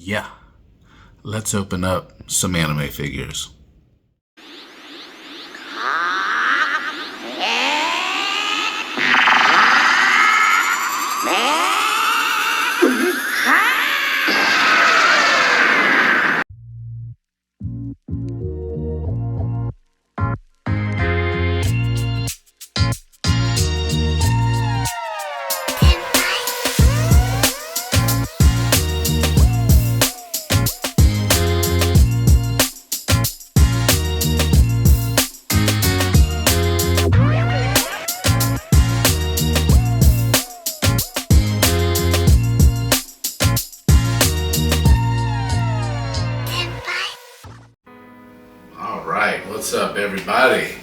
Yeah, let's open up some anime figures. Alright, what's up everybody?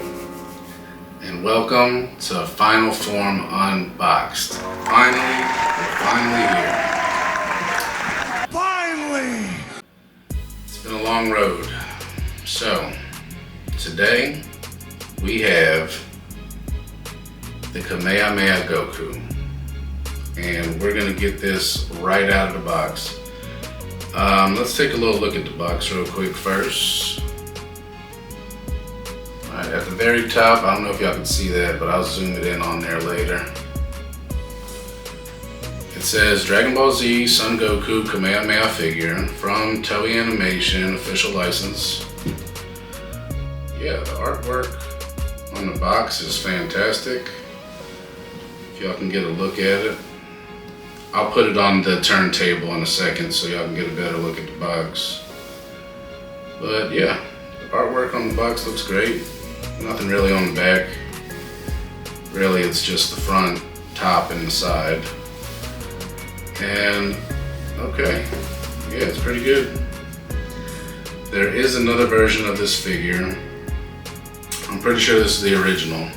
And welcome to Final Form Unboxed. Finally, we're finally here. Finally! It's been a long road. So, today we have the Kamehameha Goku. And we're going to get this right out of the box. Let's take a little look at the box real quick first. Alright, at the very top, I don't know if y'all can see that, but I'll zoom it in on there later. It says Dragonball Z Son Goku Kamehameha figure from Toei Animation, official license. Yeah, the artwork on the box is fantastic. If y'all can get a look at it. I'll put it on the turntable in a second so y'all can get a better look at the box. But yeah, the artwork on the box looks great. Nothing really on the back. Really, it's just the front, top, and the side. And, okay, yeah, it's pretty good. There is another version of this figure. I'm pretty sure this is the original.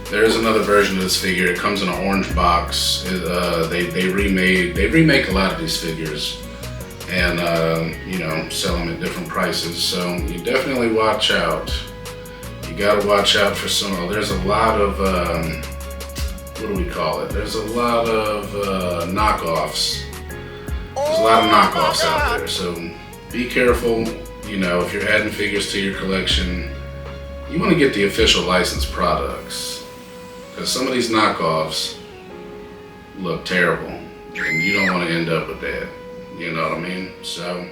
There is another version of this figure. It comes in an orange box. They remake a lot of these figures and sell them at different prices. So you definitely watch out. You gotta watch out for some. There's a lot of what do we call it? There's a lot of knockoffs. There's a lot of knockoffs out there. So be careful. If you're adding figures to your collection, you want to get the official licensed products. Because some of these knockoffs look terrible, and you don't want to end up with that. You know what I mean? So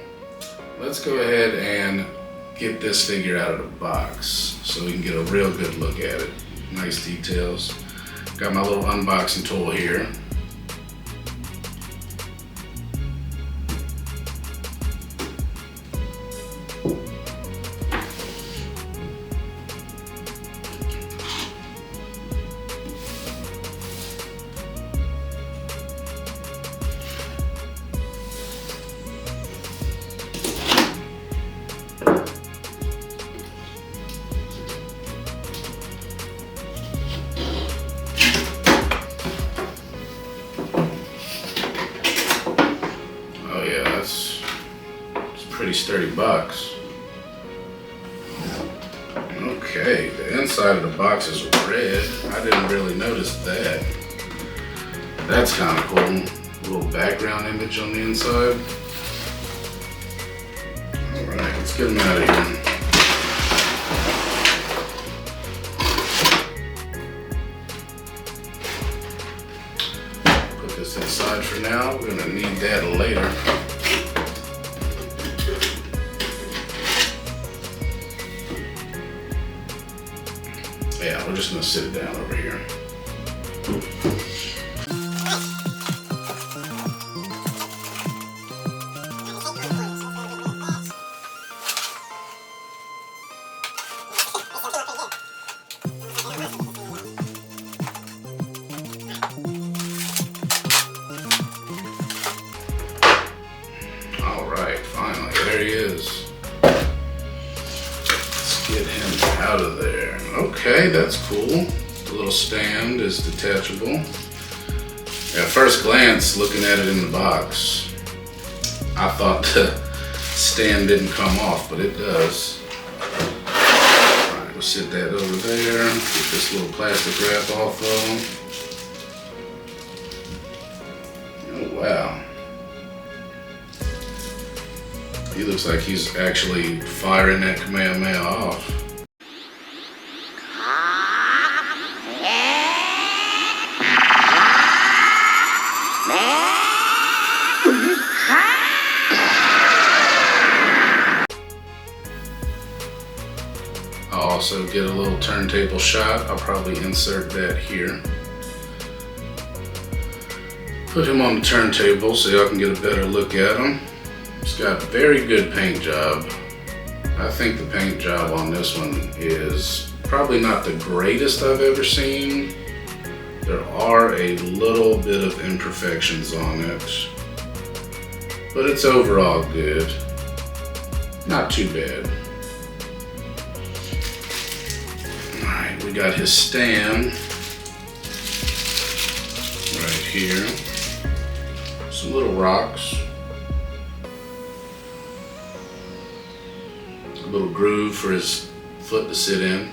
let's go ahead and get this figure out of the box so we can get a real good look at it. Nice details. Got my little unboxing tool here. Pretty sturdy box. Okay, the inside of the box is red. I didn't really notice that. That's kind of cool. A little background image on the inside. Alright, let's get them out of here. Put this inside for now. We're going to need that later. Yeah, we're just gonna sit it down over here. All right, finally, there he is. Get him out of there. Okay, that's cool. The little stand is detachable. At first glance, looking at it in the box, I thought the stand didn't come off, but it does. Alright, we'll sit that over there. Get this little plastic wrap off of them. Oh, wow. He looks like he's actually firing that Kamehameha off. I'll also get a little turntable shot. I'll probably insert that here. Put him on the turntable so y'all can get a better look at him. He's got very good paint job. I think the paint job on this one is probably not the greatest I've ever seen. There are a little bit of imperfections on it, but it's overall good. Not too bad. Alright, we got his stand right here. Some little rocks. A little groove for his foot to sit in.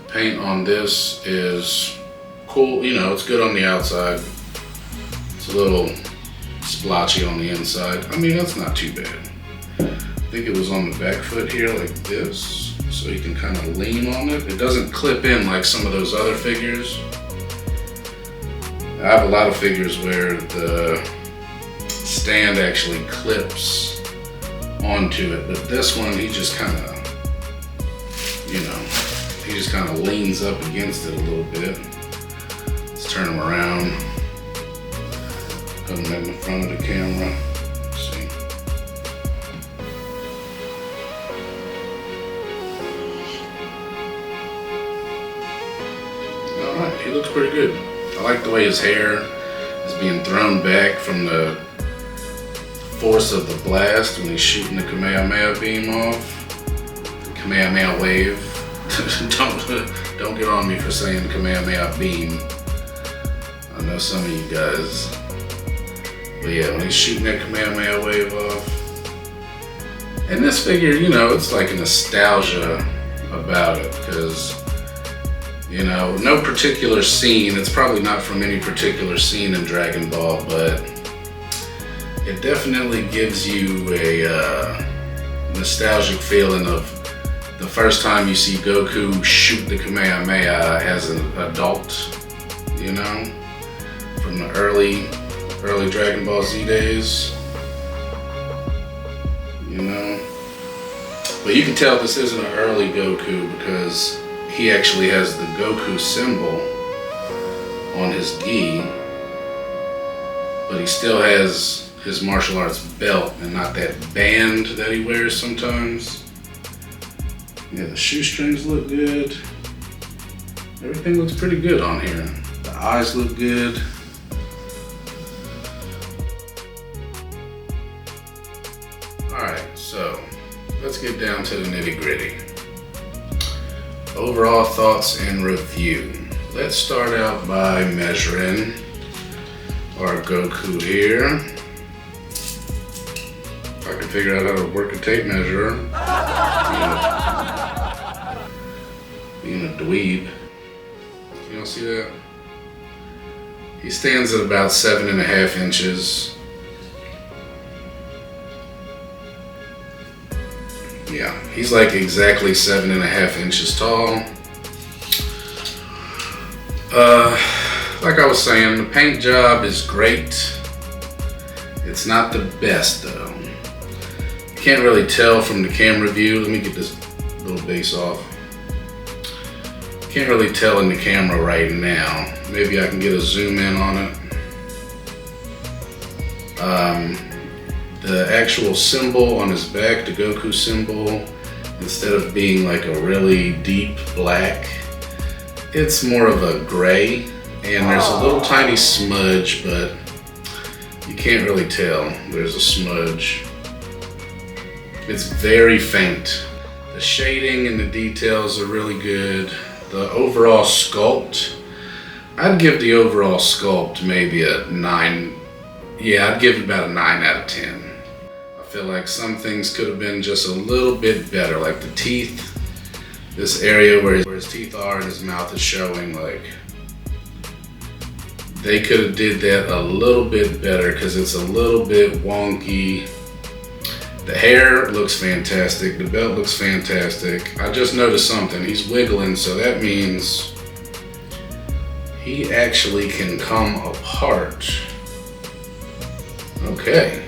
Paint on this is cool, you know, it's good on the outside. It's a little splotchy on the inside. I mean, that's not too bad. I think it was on the back foot here like this, so you can kind of lean on it. It doesn't clip in like some of those other figures. I have a lot of figures where the stand actually clips onto it, but this one, he just kind of, you know, he just kind of leans up against it a little bit. Let's turn him around. Put him in the front of the camera. Let's see. Alright, he looks pretty good. I like the way his hair is being thrown back from the force of the blast when he's shooting the Kamehameha beam off. The Kamehameha wave. Don't get on me for saying Kamehameha beam. I know some of you guys. But yeah, when he's shooting that Kamehameha wave off. And this figure, you know, it's like a nostalgia about it because, you know, no particular scene. It's probably not from any particular scene in Dragon Ball, but it definitely gives you a nostalgic feeling of the first time you see Goku shoot the Kamehameha as an adult, you know, from the early Dragon Ball Z days, you know. But you can tell this isn't an early Goku because he actually has the Goku symbol on his gi, but he still has his martial arts belt and not that band that he wears sometimes. Yeah, the shoestrings look good. Everything looks pretty good on here. The eyes look good. Alright, so let's get down to the nitty-gritty. Overall thoughts and review. Let's start out by measuring our Goku here. If I can figure out how to work a tape measure. Being a dweeb. You don't see that? He stands at about 7.5 inches. Yeah, he's like exactly 7.5 inches tall. Like I was saying, the paint job is great. It's not the best though. You can't really tell from the camera view. Let me get this little base off. Can't really tell in the camera right now. Maybe I can get a zoom in on it. The actual symbol on his back, the Goku symbol, instead of being like a really deep black, it's more of a gray, and there's a little tiny smudge, but you can't really tell. There's a smudge. It's very faint. The shading and the details are really good. The overall sculpt, I'd give the overall sculpt maybe a 9. Yeah, I'd give it about a 9 out of 10. I feel like some things could have been just a little bit better, like the teeth. This area where his teeth are and his mouth is showing, like, they could have did that a little bit better because it's a little bit wonky. The hair looks fantastic. The belt looks fantastic. I just noticed something. He's wiggling, so that means he actually can come apart. Okay.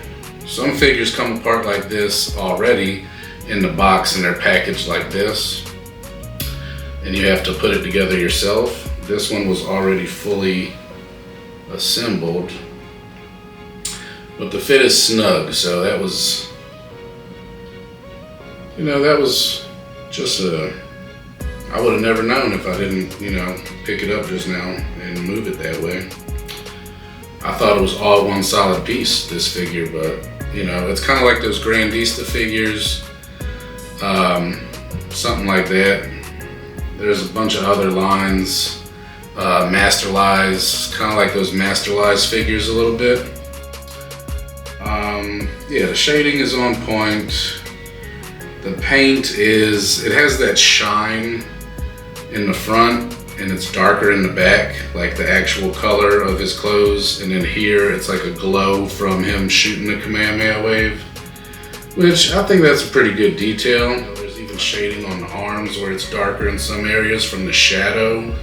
Some figures come apart like this already in the box and they're packaged like this. And you have to put it together yourself. This one was already fully assembled. But the fit is snug, so that was, you know, that was just I would have never known if I didn't, you know, pick it up just now and move it that way. I thought it was all one solid piece, this figure, but, you know, it's kind of like those Grandista figures, something like that. There's a bunch of other lines, Masterlize, kind of like those Masterlize figures a little bit. Yeah, the shading is on point. The paint is, it has that shine in the front and it's darker in the back, like the actual color of his clothes. And then here it's like a glow from him shooting the Kamehameha wave, which I think that's a pretty good detail. There's even shading on the arms where it's darker in some areas from the shadow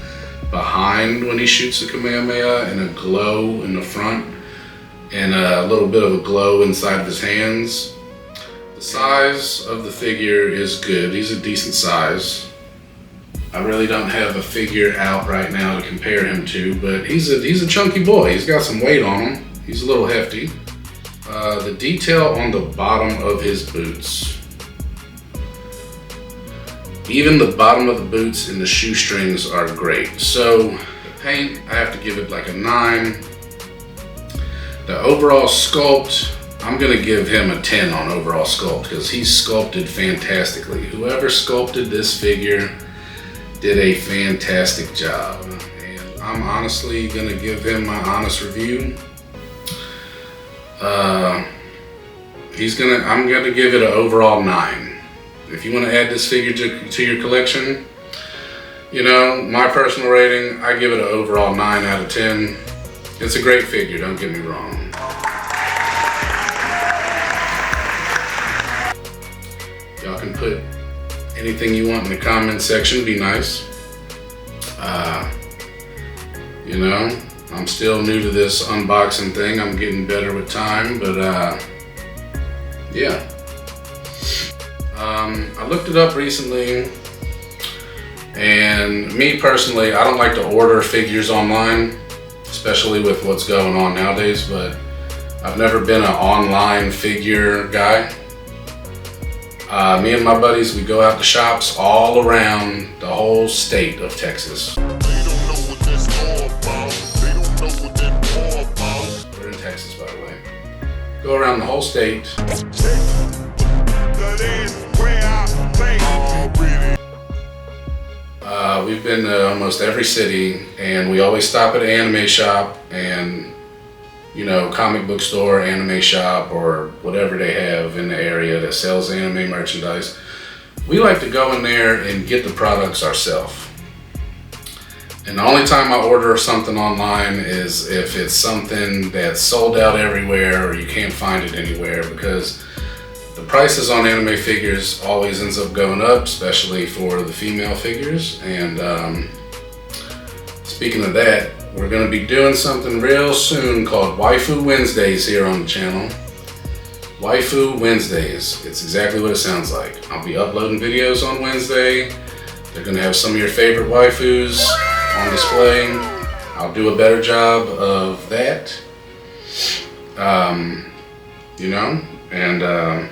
behind when he shoots the Kamehameha, and a glow in the front and a little bit of a glow inside of his hands. The size of the figure is good. He's a decent size. I really don't have a figure out right now to compare him to, but he's a chunky boy. He's got some weight on him. He's a little hefty. The detail on the bottom of his boots. Even the bottom of the boots and the shoestrings are great. So the paint, I have to give it like a 9. The overall sculpt, I'm gonna give him a 10 on overall sculpt because he's sculpted fantastically. Whoever sculpted this figure did a fantastic job. And I'm honestly gonna give him my honest review. I'm gonna give it an overall 9. If you want to add this figure to your collection, you know, my personal rating, I give it an overall 9 out of 10. It's a great figure, don't get me wrong. Y'all can put anything you want in the comment section, be nice. You know, I'm still new to this unboxing thing. I'm getting better with time, but yeah. I looked it up recently, and me personally, I don't like to order figures online, especially with what's going on nowadays, but I've never been an online figure guy. Me and my buddies, we go out to shops all around the whole state of Texas. We're in Texas, by the way. Go around the whole state. We've been to almost every city, and we always stop at an anime shop and, you know, comic book store, anime shop, or whatever they have in the area that sells anime merchandise. We like to go in there and get the products ourselves. And the only time I order something online is if it's something that's sold out everywhere or you can't find it anywhere, because the prices on anime figures always ends up going up, especially for the female figures. And speaking of that, we're going to be doing something real soon called Waifu Wednesdays here on the channel. Waifu Wednesdays. It's exactly what it sounds like. I'll be uploading videos on Wednesday. They're going to have some of your favorite waifus on display. I'll do a better job of that. You know, and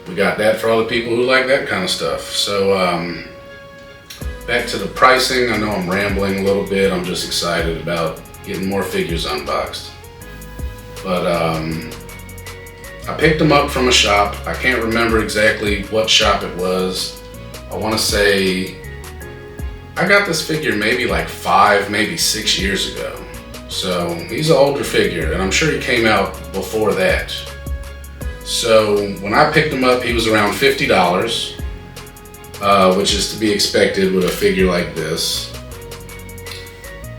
we got that for all the people who like that kind of stuff. So back to the pricing. I know I'm rambling a little bit. I'm just excited about getting more figures unboxed. But I picked them up from a shop. I can't remember exactly what shop it was. I want to say I got this figure maybe like 5, maybe 6 years ago. So he's an older figure, and I'm sure he came out before that. So when I picked him up, he was around $50, which is to be expected with a figure like this.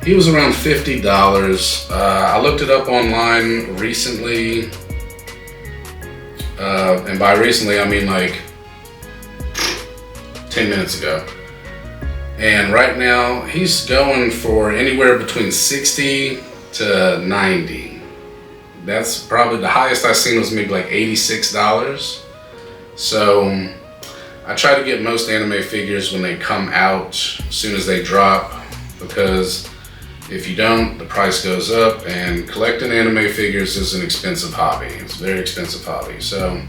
He was around $50. I looked it up online recently, and by recently I mean like 10 minutes ago. And right now he's going for anywhere between 60 to 90. That's probably the highest I've seen was maybe like $86. So I try to get most anime figures when they come out as soon as they drop, because if you don't, the price goes up, and collecting anime figures is an expensive hobby. It's a very expensive hobby. So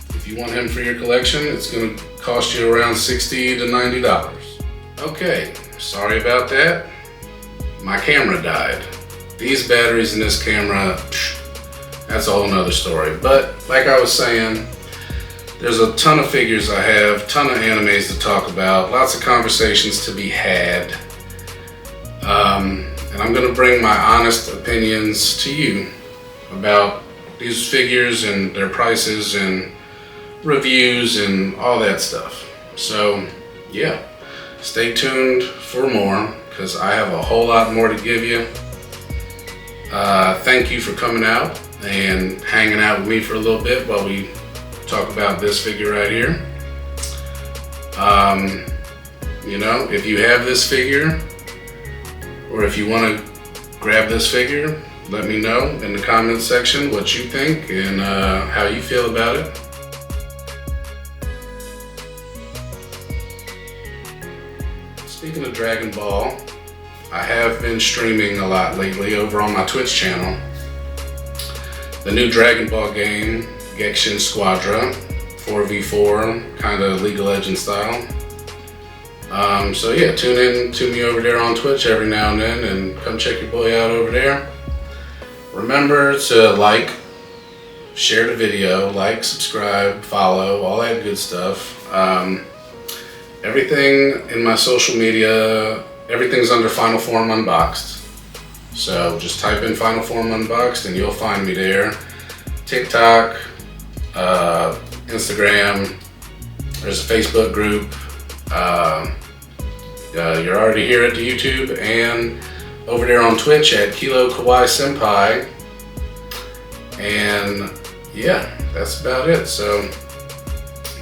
if you want him for your collection, it's going to cost you around $60 to $90. Okay, sorry about that. My camera died. These batteries in this camera, that's a whole nother story. But like I was saying, there's a ton of figures I have, ton of animes to talk about, lots of conversations to be had. And I'm going to bring my honest opinions to you about these figures and their prices and reviews and all that stuff. So yeah, stay tuned for more, because I have a whole lot more to give you. Thank you for coming out and hanging out with me for a little bit while we talk about this figure right here. You know, if you have this figure, or if you want to grab this figure, let me know in the comments section what you think and how you feel about it. Speaking of Dragon Ball, I have been streaming a lot lately over on my Twitch channel. The new Dragon Ball game, Genshin Squadra, 4v4, kind of League of Legends style. So yeah, tune in to me over there on Twitch every now and then, and come check your boy out over there. Remember to like, share the video, like, subscribe, follow, all that good stuff. Everything in my social media, everything's under Final Form Unboxed. So just type in Final Form Unboxed and you'll find me there. TikTok, Instagram, there's a Facebook group. You're already here at the YouTube and over there on Twitch at Kilo Kawaii Senpai. And yeah, that's about it. So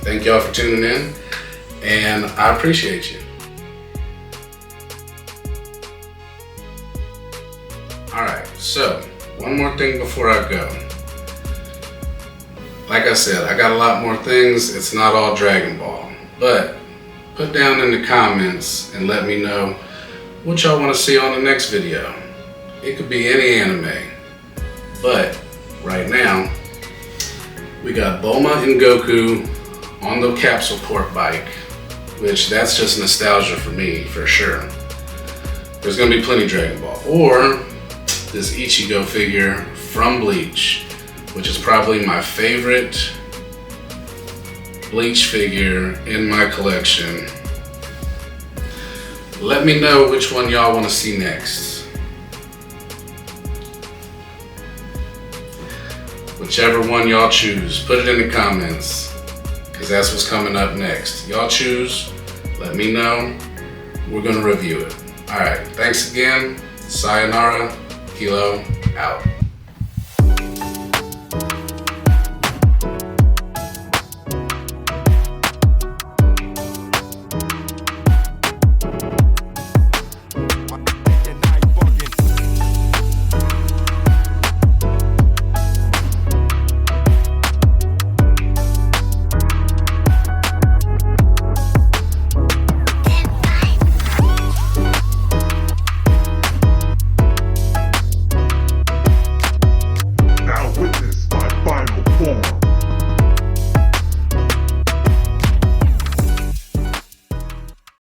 thank y'all for tuning in, and I appreciate you. Alright, so one more thing before I go. Like I said, I got a lot more things. It's not all Dragon Ball, but put down in the comments and let me know what y'all want to see on the next video. It could be any anime, but right now we got Bulma and Goku on the capsule port bike, which that's just nostalgia for me for sure. There's gonna be plenty of Dragon Ball, or this Ichigo figure from Bleach, which is probably my favorite Bleach figure in my collection. Let me know which one y'all want to see next. Whichever one y'all choose, put it in the comments, because that's what's coming up next. Y'all choose, let me know, we're gonna review it. Alright, thanks again, sayonara, Kilo, out.